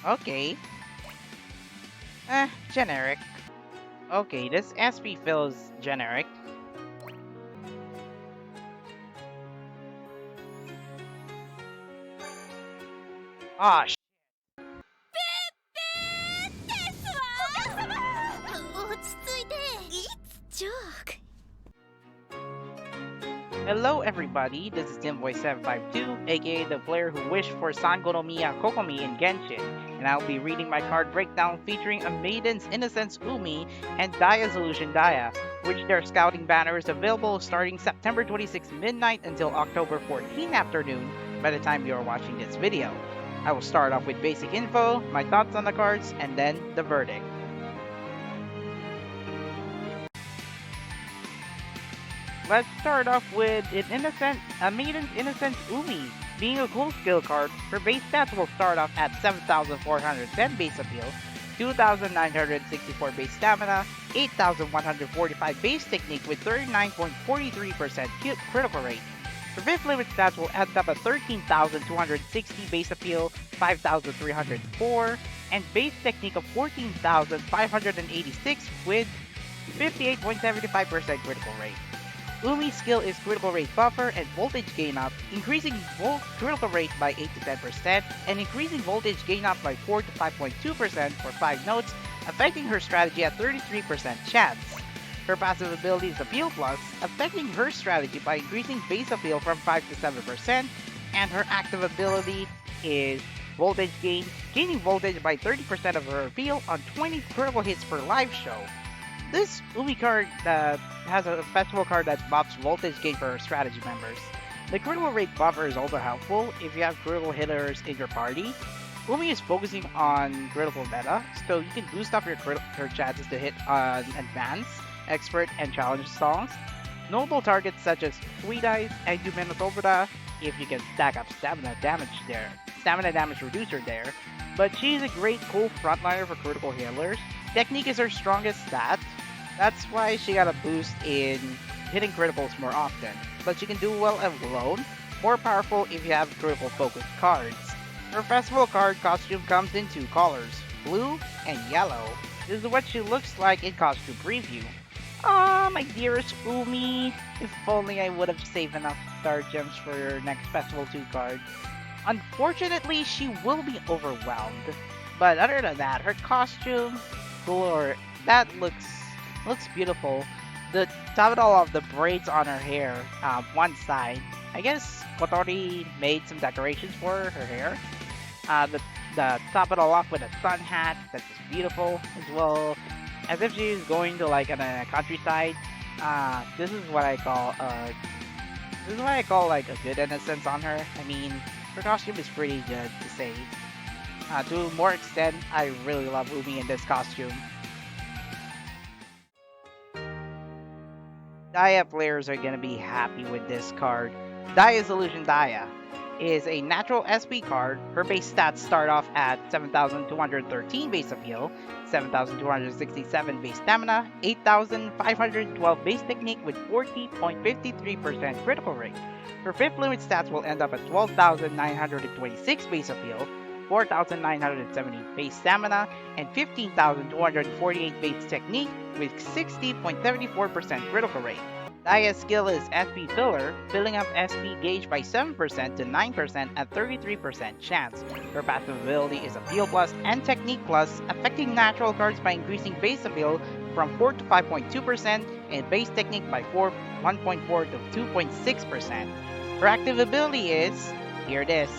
Okay. Generic. Okay, this SP feels generic. Ah, お客様落ち着いて。It's joke. hello everybody, this is TinBoy752, aka the player who wished for Sango no Miya Kokomi in Genshin, and I'll be reading my card breakdown featuring a Maiden's Innocence Umi and Daya's Illusion Daya, which their scouting banner is available starting September 26 midnight until October 14 afternoon by the time you are watching this video. I will start off with basic info, my thoughts on the cards, and then the verdict. Let's start off with a Maiden's Innocence Umi. Being a cool skill card, her base stats will start off at 7,410 base appeal, 2,964 base stamina, 8,145 base technique with 39.43% critical rate. Her 5th limit stats will end up at 13,260 base appeal, 5,304, and base technique of 14,586 with 58.75% critical rate. Umi's skill is critical rate buffer and voltage gain up, increasing critical rate by 8 to 10% and increasing voltage gain up by 4 to 5.2% for 5 notes, affecting her strategy at 33% chance. Her passive ability is Appeal Plus, affecting her strategy by increasing base appeal from 5 to 7%, and her active ability is Voltage Gain, gaining voltage by 30% of her appeal on 20 critical hits per live show. This Umi card has a festival card that buffs voltage gain for strategy members. The critical rate buffer is also helpful if you have critical hitters in your party. Umi is focusing on critical meta, so you can boost up her chances to hit on advanced, expert, and challenge songs. Notable targets such as Sweet Eyes and Yuminotobura if you can stack up stamina damage reducer there. But she's a great cool frontliner for critical healers. Technique is her strongest stat. That's why she got a boost in hitting criticals more often. But she can do well alone, more powerful if you have critical focused cards. Her festival card costume comes in 2 colors, blue and yellow. This is what she looks like in costume preview. Ah, my dearest Umi, if only I would have saved enough star gems for your next Festival 2 card. Unfortunately, she will be overwhelmed. But other than that, her costume, that looks beautiful. The top it all off, the braids on her hair, one side. I guess Kotori made some decorations for her hair. The top it all off with a sun hat, that's just beautiful as well. As if she's going to like on a countryside. This is what I call like a good innocence on her. I mean, her costume is pretty good to say. To a more extent, I really love Umi in this costume. Daya players are gonna be happy with this card. Daya's Illusion Daya is a natural SP card. Her base stats start off at 7,213 base appeal, 7,267 base stamina, 8,512 base technique with 40.53% critical rate. Her 5th limit stats will end up at 12,926 base appeal, 4,970 base stamina, and 15,248 base technique with 60.74% critical rate. Daya's skill is SP Filler, filling up SP gauge by 7% to 9% at 33% chance. Her passive ability is Appeal Plus and Technique Plus, affecting natural cards by increasing base appeal from 4 to 5.2% and base technique by 1.4 to 2.6%. Her active ability is, here it is,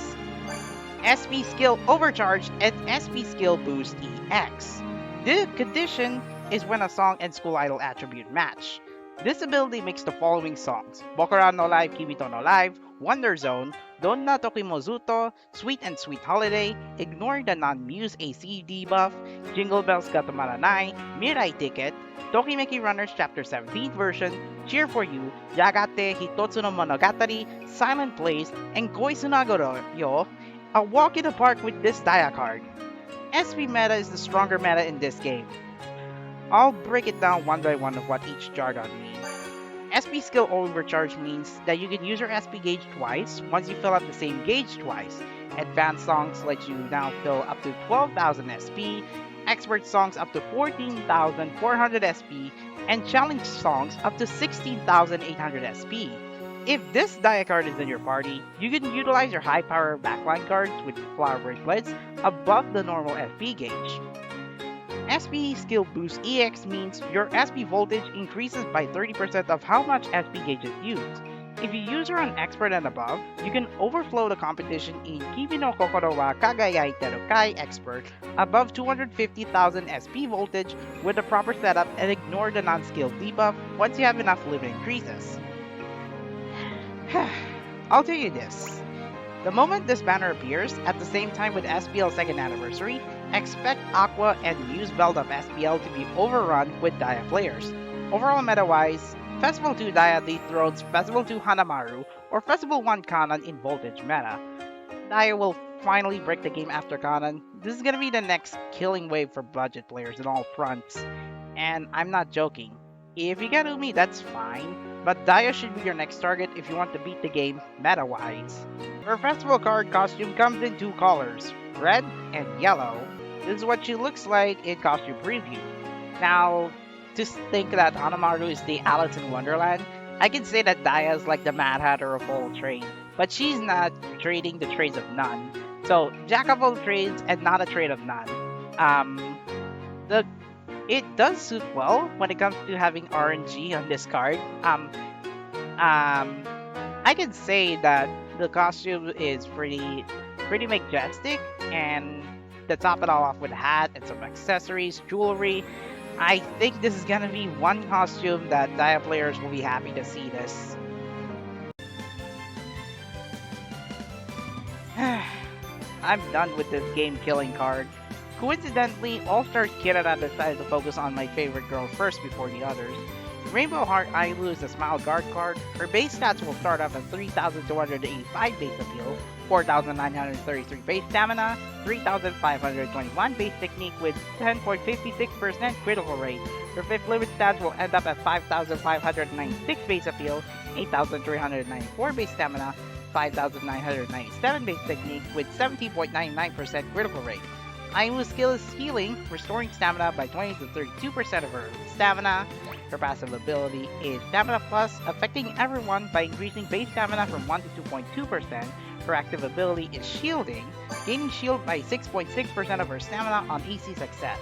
SP Skill Overcharge and SP Skill Boost EX. The condition is when a song and school idol attribute match. This ability makes the following songs: Bokura no Live, Kimito no Live, Wonder Zone, Donna Tokimozuto, Sweet and Sweet Holiday, Ignore the Non-Muse AC debuff, Jingle Bells Gatomaranai, Mirai Ticket, Tokimeki Runners Chapter 17 version, Cheer for You, Yagate Hitotsu no Monogatari, Silent Place, and Koi Sunagoro Yo, a walk in the park with this Daya card. SP meta is the stronger meta in this game. I'll break it down one by one of what each jargon means. SP skill overcharge means that you can use your SP gauge twice once you fill up the same gauge twice. Advanced songs let you now fill up to 12,000 SP, expert songs up to 14,400 SP, and challenge songs up to 16,800 SP. If this dia card is in your party, you can utilize your high power backline cards with flower bracelets above the normal SP gauge. SP skill boost EX means your SP voltage increases by 30% of how much SP gauge is used. If you use her on expert and above, you can overflow the competition in Kimi no Kokoro wa Kagayai Terukai expert above 250,000 SP voltage with the proper setup and ignore the non-skill debuff once you have enough limit increases. I'll tell you this. The moment this banner appears, at the same time with SPL's 2nd anniversary, expect Aqua and Muse Belt of SPL to be overrun with Dia players. Overall meta-wise, Festival 2 Dia dethrones Festival 2 Hanamaru or Festival 1 Kanon in voltage meta. Dia will finally break the game after Kanon. This is gonna be the next killing wave for budget players in all fronts. And I'm not joking. If you get Umi, that's fine, but Dia should be your next target if you want to beat the game meta-wise. Her festival card costume comes in 2 colors, red and yellow. This is what she looks like in costume preview. Now, to think that Hanamaru is the Alice in Wonderland, I can say that Dia is like the Mad Hatter of all trade, but she's not trading the trades of none. So, jack of all trades and not a trade of none. It does suit well when it comes to having RNG on this card. I can say that the costume is pretty majestic, and to top it all off with a hat and some accessories, jewelry. I think this is gonna be one costume that Dia players will be happy to see this. I'm done with this game-killing card. Coincidentally, All-Star Kirara decided to focus on my favorite girl first before the others. Rainbow Heart Ayumu is a Smile Guard card. Her base stats will start off at 3,285 base appeal, 4,933 base stamina, 3,521 base technique with 10.56% critical rate. Her 5th limit stats will end up at 5,596 base appeal, 8,394 base stamina, 5,997 base technique with 17.99% critical rate. Ayumu's skill is healing, restoring stamina by 20 to 32% of her stamina. Her passive ability is Stamina Plus, affecting everyone by increasing base stamina from 1 to 2.2%. Her active ability is Shielding, gaining shield by 6.6% of her stamina on AC success.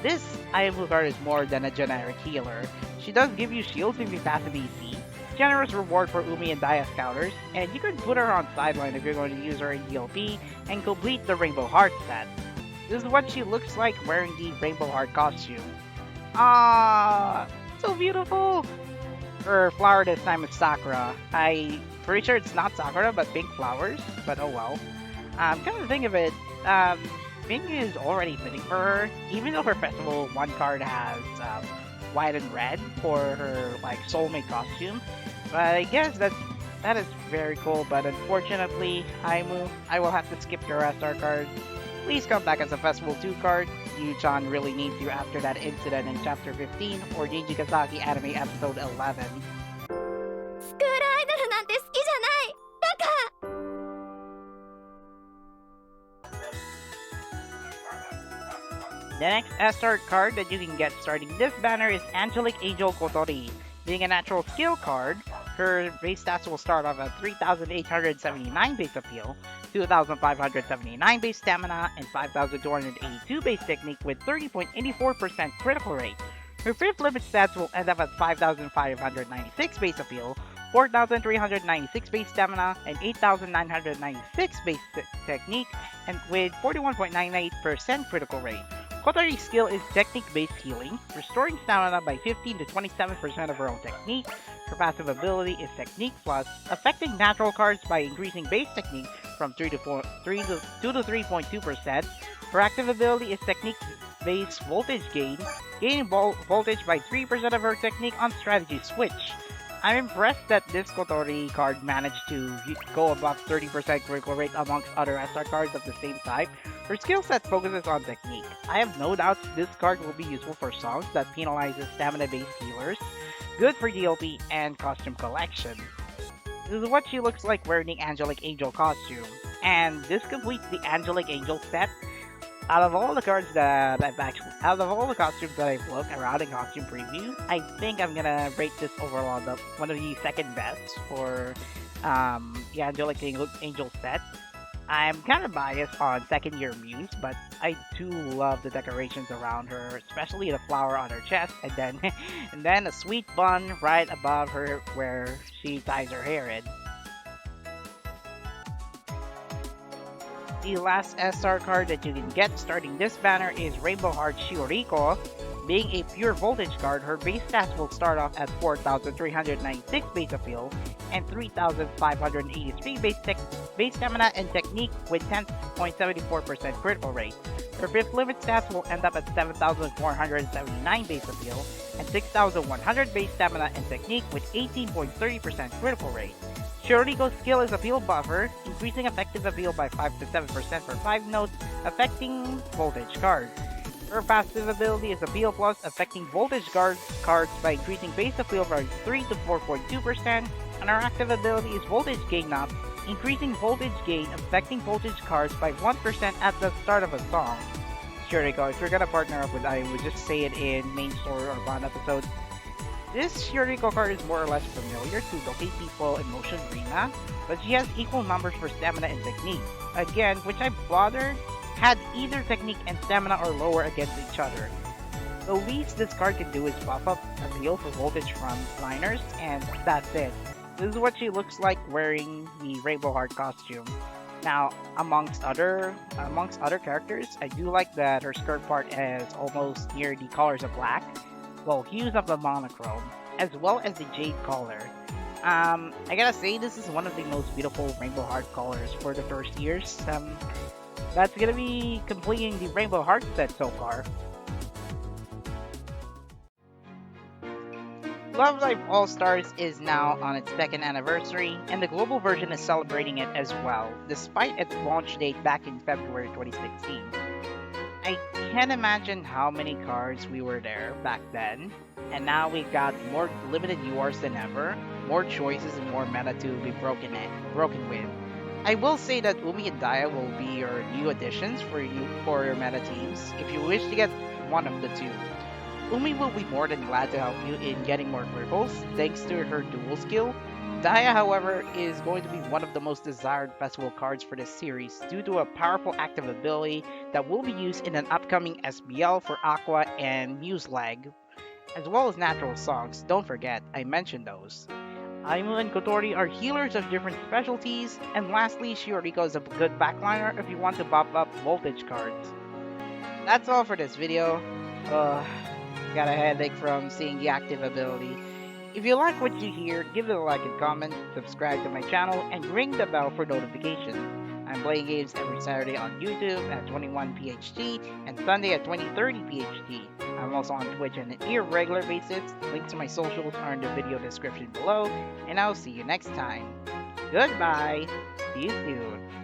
This Ayumu card is more than a generic healer. She does give you shields if you pass an AC, generous reward for Umi and Dia scouters, and you can put her on sideline if you're going to use her in DLP and complete the Rainbow Heart set. This is what she looks like wearing the Rainbow Heart costume. Ah, so beautiful! Her flower this time is Sakura. I'm pretty sure it's not Sakura, but pink flowers, but oh well. Come to think of it, pink is already fitting for her, even though her Festival 1 card has white and red for her like soulmate costume. But I guess that is very cool, but unfortunately, Ayumu, I will have to skip your SR card. Please come back as a Festival 2 card. Yu-chan really needs you after that incident in Chapter 15 or Jinji Kazaki Anime Episode 11. The next SR card that you can get starting this banner is Angelic Angel Kotori. Being a natural skill card, her base stats will start off at 3,879 base appeal, 2,579 base stamina, and 5,282 base technique with 30.84% critical rate. Her 5th limit stats will end up at 5,596 base appeal, 4,396 base stamina, and 8,996 base technique, and with 41.98% critical rate. Kotori's skill is technique-based healing, restoring stamina by 15 to 27% of her own technique. Her passive ability is Technique Plus, affecting natural cards by increasing base technique from 2 to 3.2%. Her active ability is Technique-based voltage gain, gaining voltage by 3% of her technique on strategy switch. I'm impressed that this Kotori card managed to go above 30% critical rate amongst other SR cards of the same type. Her skill set focuses on technique. I have no doubts this card will be useful for songs that penalizes stamina-based healers, good for DLP and costume collection. This is what she looks like wearing the Angelic Angel costume. And this completes the Angelic Angel set. Out of all the cards that out of all the costumes that I've looked around in costume preview, I think I'm gonna rate this overall one of the second best for the Angelic Angel set. I'm kind of biased on second year Muse, but I do love the decorations around her, especially the flower on her chest, and then and then a sweet bun right above her where she ties her hair in. The last SR card that you can get starting this banner is Rainbow Heart Shioriko. Being a pure voltage card, her base stats will start off at 4,396 base appeal and 3,583 base stamina and technique with 10.74% critical rate. Her 5th limit stats will end up at 7,479 base appeal and 6,100 base stamina and technique with 18.30% critical rate. Shioriko's skill is Appeal Buffer, increasing effective appeal by 5 to 7% for 5 notes, affecting voltage cards. Her passive ability is Appeal Plus, affecting voltage cards by increasing base appeal by 3 to 4.2%, and her active ability is Voltage Gain Up, increasing voltage gain, affecting voltage cards by 1% at the start of a song. Shioriko, if you're gonna partner up with Ayumu, just say it in main story or bond episodes. This Shioriko card is more or less familiar to Doki People and Motion Rima, but she has equal numbers for stamina and technique. Again, which I bothered, had either technique and stamina or lower against each other. The least this card can do is buff up appeal for voltage frontliners, and that's it. This is what she looks like wearing the Rainbow Heart costume. Now, amongst other characters, I do like that her skirt part is almost near the colors of black. Well, hues of the monochrome, as well as the jade color. I gotta say, this is one of the most beautiful Rainbow Heart colors for the first years. That's gonna be completing the Rainbow Heart set so far. Love Live All Stars is now on its 2nd anniversary, and the global version is celebrating it as well, despite its launch date back in February 2016. I can't imagine how many cards we were there back then, and now we've got more limited URs than ever, more choices and more meta to be broken with. I will say that Umi and Daya will be your new additions for your meta teams if you wish to get one of the two. Umi will be more than glad to help you in getting more cripples thanks to her dual skill. Daya, however, is going to be one of the most desired festival cards for this series due to a powerful active ability that will be used in an upcoming SBL for Aqua and Muse Lag, as well as natural songs. Don't forget, I mentioned those. Ayumu and Kotori are healers of different specialties, and lastly, Shioriko is a good backliner if you want to buff up voltage cards. That's all for this video. Got a headache from seeing the active ability. If you like what you hear, give it a like and comment, subscribe to my channel, and ring the bell for notifications. I'm playing games every Saturday on YouTube at 21PHT and Sunday at 2030PHT. I'm also on Twitch on an irregular basis. Links to my socials are in the video description below, and I'll see you next time. Goodbye! See you soon!